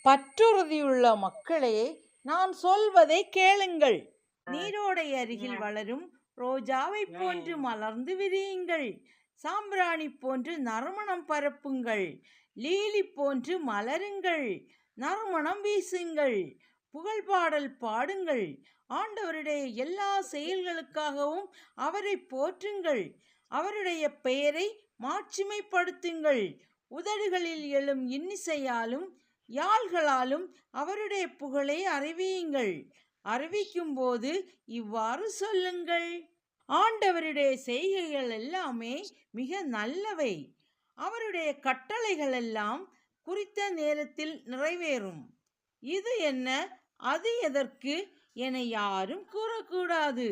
பற்றுறுதியுள்ள மக்களே, நான் சொல்வதை கேளுங்கள். நீரோடை அருகில் வளரும் ரோஜாவை போன்று மலர்ந்து விரியுங்கள். சாம்பிராணி போன்று நறுமணம் பரப்புங்கள். லீலி போன்று மலருங்கள். நறுமணம் வீசுங்கள். புகழ்பாடல் பாடுங்கள். ஆண்டவருடைய எல்லா செயல்களுக்காகவும் அவரை போற்றுங்கள். அவருடைய பெயரை மாட்சிமைப்படுத்துங்கள். உதடுகளில் எழும் இன்னிசையாலும் யாழ்களாலும் அவருடைய புகழை அறிவியுங்கள். அறிவிக்கும் போது இவ்வாறு சொல்லுங்கள்: ஆண்டவருடைய செய்கைகள் எல்லாமே மிக நல்லவை. அவருடைய கட்டளைகள் எல்லாம் குறித்த நேரத்தில் நிறைவேறும். இது என்ன, அது எதற்கு என யாரும் கூறக்கூடாது.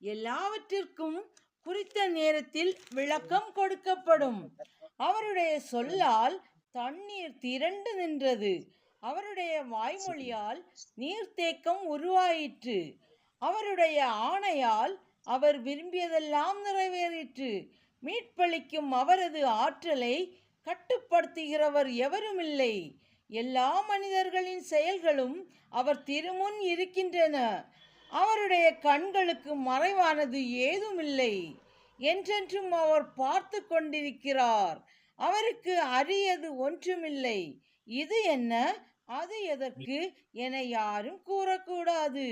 எல்லாவற்றிற்கும் குறித்த நேரத்தில் விளக்கம் கொடுக்கப்படும். அவருடைய சொல்லால் தண்ணீர் திரண்டு நின்றது. அவருடைய வாய்மொழியால் நீர்த்தேக்கம் உருவாயிற்று. அவருடைய ஆணையால் அவர் விரும்பியதெல்லாம் நிறைவேறிற்று. மீட்பளிக்கும் அவரது ஆற்றலை கட்டுப்படுத்துகிறவர் எவருமில்லை. எல்லா மனிதர்களின் செயல்களும் அவர் திருமுன் இருக்கின்றன. அவருடைய கண்களுக்கு மறைவானது ஏதுமில்லை. என்றென்றும் அவர் பார்த்து கொண்டிருக்கிறார். அவருக்கு அரியது ஒன்றுமில்லை. இது என்ன, அது எதற்கு என யாரும் கூறக்கூடாது.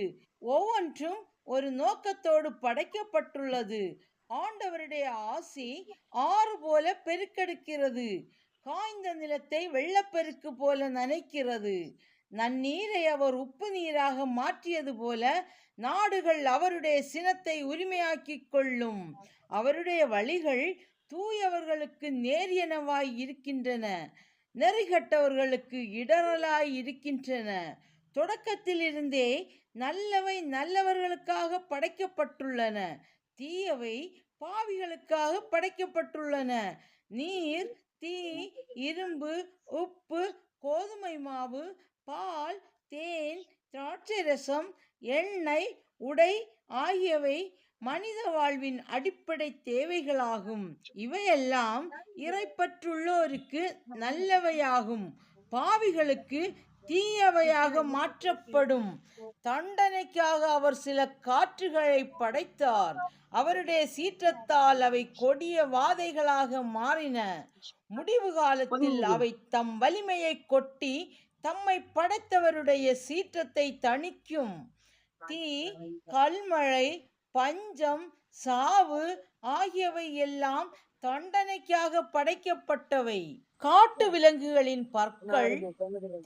ஒவ்வொன்றும் ஒரு நோக்கத்தோடு படைக்கப்பட்டுள்ளது. ஆண்டவருடைய ஆசி ஆறு போல பெருக்கெடுக்கிறது. காய்ந்த நிலத்தை வெள்ளப்பெருக்கு போல நனைக்கிறது. நன்னீரை அவர் உப்பு நீராக மாற்றியது போல நாடுகள் அவருடைய சினத்தை உரிமையாக்கிக் கொள்ளும். அவருடைய வழிகள் தூயவர்களுக்கு நேரியனவாய் இருக்கின்றன, நெறிகட்டவர்களுக்கு இடரலாய் இருக்கின்றன. தொடக்கத்திலிருந்தே நல்லவை நல்லவர்களுக்காக படைக்கப்பட்டுள்ளன, தீயவை பாவிகளுக்காக படைக்கப்பட்டுள்ளன. நீர், தீ, இரும்பு, உப்பு, கோதுமை மாவு, பால், தேன், திராட்சை ரசம், எண்ணெய், உடை ஆகியவை மனித வாழ்வின் அடிப்படை தேவைகளாகும். இவையெல்லாம் இறைப்பற்றுள்ளோருக்கு நல்லவையாகும், பாவிகளுக்கு தீயவையாக மாற்றப்படும். தண்டனைக்காக அவர் சில காற்றுகளை படைத்தார். அவருடைய சீற்றத்தால் அவை கொடிய வாதைகளாக மாறின. முடிவு காலத்தில் அவை தம் வலிமையை கொட்டி தம்மை படைத்தவருடைய சீற்றத்தை தணிக்கும். தீ, கல்மழை, பஞ்சம், சாவு ஆகியவை எல்லாம் தண்டனைக்காக படைக்கப்பட்டவை. காட்டு விலங்குகளின் பற்கள்,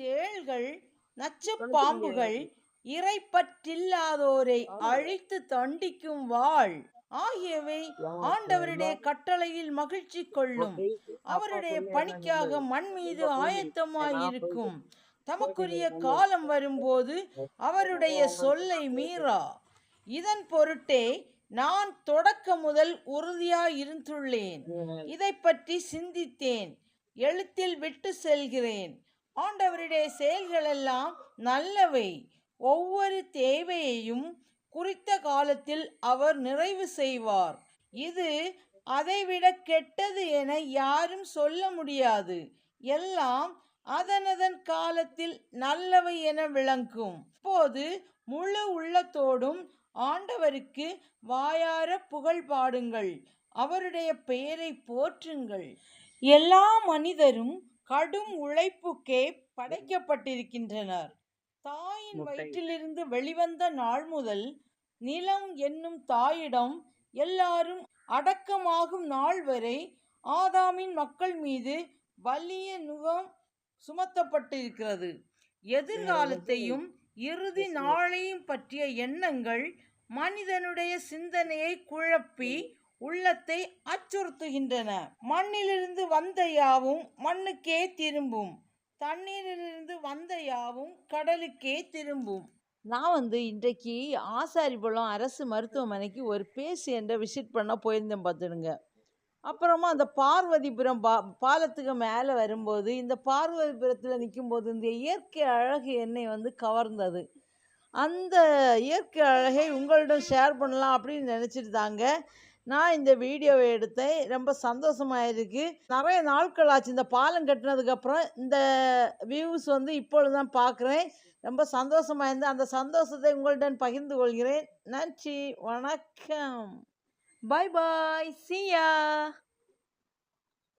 தேள்கள், நச்சு பாம்புகள், இறைப்பற்றில்லாதோரை அழித்து தண்டிக்கும் வாள் ஆகியவை ஆண்டவருடைய கட்டளையில் மகிழ்ச்சி கொள்ளும். அவருடைய பணிக்காக மண் மீது ஆயத்தமாயிருக்கும். தமக்குரிய காலம் வரும்போது அவருடைய சொல்லை மீறா. இதன் பொருட்டே நான் தொடக்க முதல் உறுதியாய் இருந்துள்ளேன். இதை பற்றி சிந்தித்தேன், எழுத்தில் விட்டு செல்கிறேன். ஆண்டவருடைய செயல்களெல்லாம் நல்லவை. ஒவ்வொரு தேவையையும் குறித்த காலத்தில் அவர் நிறைவு செய்வார். இது அதைவிட கெட்டது என யாரும் சொல்ல முடியாது. எல்லாம் அதனதன் காலத்தில் நல்லவை என விளங்கும். இப்போது முழு உள்ளத்தோடும் ஆண்டவருக்கு வாயார புகழ் பாடுங்கள். அவருடைய பெயரை போற்றுங்கள். எல்லா மனிதரும் கடும் உழைப்புக்கே படைக்கப்பட்டிருக்கின்றனர். தாயின் வயிற்றிலிருந்து வெளிவந்த நாள் முதல் நிலம் என்னும் தாயிடம் எல்லாரும் அடக்கமாகும் நாள் வரை ஆதாமின் மக்கள் மீது வலிய நுகம் சுமத்தப்பட்டிருக்கிறது. எதிர்காலத்தையும் இறுதி நாளையும் பற்றிய எண்ணங்கள் மனிதனுடைய சிந்தனையை குழப்பி உள்ளத்தை அச்சுறுத்துகின்றன. மண்ணிலிருந்து வந்த யாவும் மண்ணுக்கே திரும்பும், தண்ணீரிலிருந்து வந்த யாவும் கடலுக்கே திரும்பும். நான் இன்றைக்கு ஆசாரிபுரம் அரசு மருத்துவமனைக்கு ஒரு பேஷண்ட்டை விசிட் பண்ண போயிருந்தேன் பார்த்துடுங்க. அப்புறமா அந்த பார்வதிபுரம் பாலத்துக்கு மேலே வரும்போது, இந்த பார்வதிபுரத்தில் நிற்கும்போது இந்த இயற்கை அழகு என்னை கவர்ந்தது. அந்த இயற்கை அழகை உங்களிடம் ஷேர் பண்ணலாம் அப்படின்னு நினச்சிட்டு தாங்க நான் இந்த வீடியோவை எடுத்தேன். ரொம்ப சந்தோஷமா இருக்கு. நெறைய நாட்கள் ஆச்சு இந்த பாலம் கட்டுனதுக்கப்புறம். இந்த வியூஸ் வந்து இப்பொழுது தான் பார்க்குறேன். ரொம்ப சந்தோஷமா இருந்தது. அந்த சந்தோஷத்தை உங்களுடன் பகிர்ந்து கொள்கிறேன். நன்றி. வணக்கம். பாய் பாய். சீ யா.